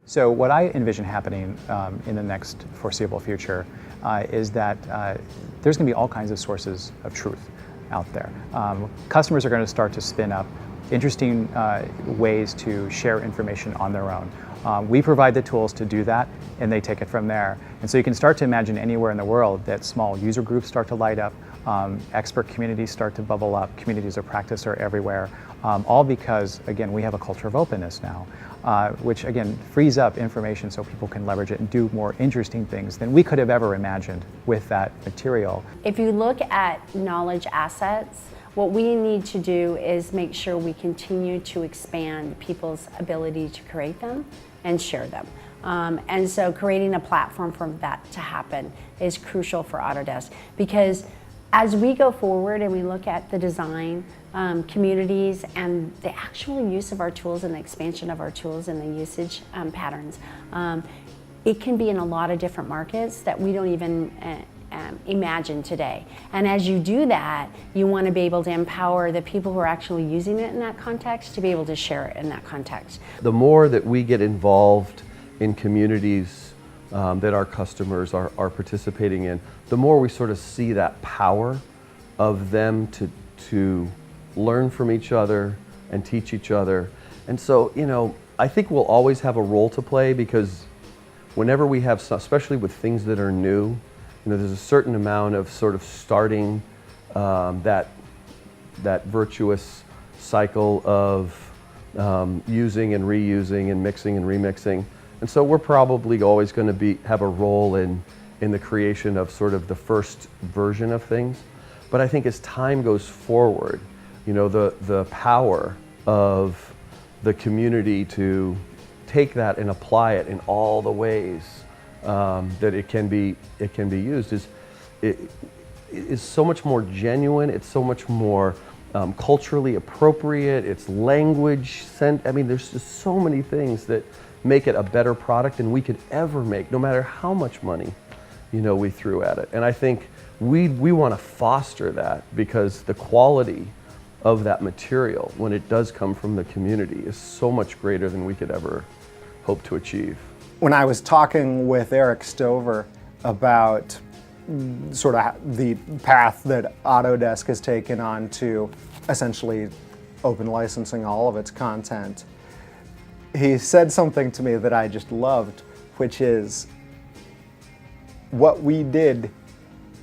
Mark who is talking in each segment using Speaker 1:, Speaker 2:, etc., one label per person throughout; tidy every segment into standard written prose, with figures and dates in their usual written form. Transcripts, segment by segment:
Speaker 1: So what I envision happening in the next foreseeable future is that there's going to be all kinds of sources of truth out there. Customers are going to start to spin up interesting ways to share information on their own. We provide the tools to do that, and they take it from there. And so you can start to imagine anywhere in the world that small user groups start to light up, expert communities start to bubble up, communities of practice are everywhere, all because, again, we have a culture of openness now, which, again, frees up information so people can leverage it and do more interesting things than we could have ever imagined with that material.
Speaker 2: If you look at knowledge assets, what we need to do is make sure we continue to expand people's ability to create them and share them. And so creating a platform for that to happen is crucial for Autodesk, because as we go forward and we look at the design communities and the actual use of our tools and the expansion of our tools and the usage patterns, it can be in a lot of different markets that we don't even imagine today. And as you do that, you want to be able to empower the people who are actually using it in that context to be able to share it in that context.
Speaker 3: The more that we get involved in communities that our customers are participating in, the more we sort of see that power of them to learn from each other and teach each other. And so, you know, I think we'll always have a role to play, because whenever we have, especially with things that are new, you know, there's a certain amount of sort of starting that virtuous cycle of using and reusing and mixing and remixing. And so we're probably always going to have a role in the creation of sort of the first version of things. But I think as time goes forward, you know, the power of the community to take that and apply it in all the ways that it can be used is so much more genuine. It's so much more culturally appropriate. It's language sent. I mean, there's just so many things that make it a better product than we could ever make, no matter how much money, you know, we threw at it. And I think we want to foster that, because the quality of that material, when it does come from the community, is so much greater than we could ever hope to achieve.
Speaker 4: When I was talking with Eric Stover about sort of the path that Autodesk has taken on to essentially open licensing all of its content, he said something to me that I just loved, which is, what we did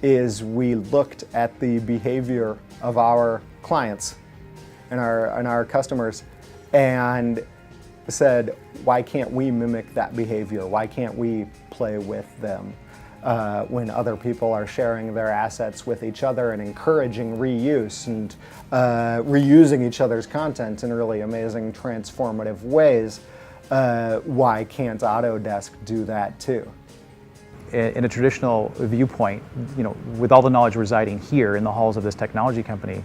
Speaker 4: is we looked at the behavior of our clients and our customers and said, why can't we mimic that behavior? Why can't we play with them when other people are sharing their assets with each other and encouraging reuse and reusing each other's content in really amazing, transformative ways? Why can't Autodesk do that too?
Speaker 1: In a traditional viewpoint, you know, with all the knowledge residing here in the halls of this technology company,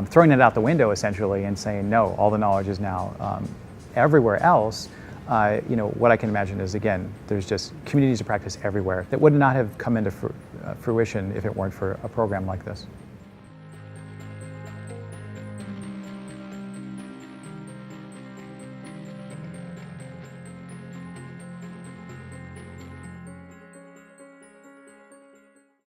Speaker 1: throwing it out the window essentially and saying, no, all the knowledge is now everywhere else, you know, what I can imagine is, again, there's just communities of practice everywhere that would not have come into fruition if it weren't for a program like this.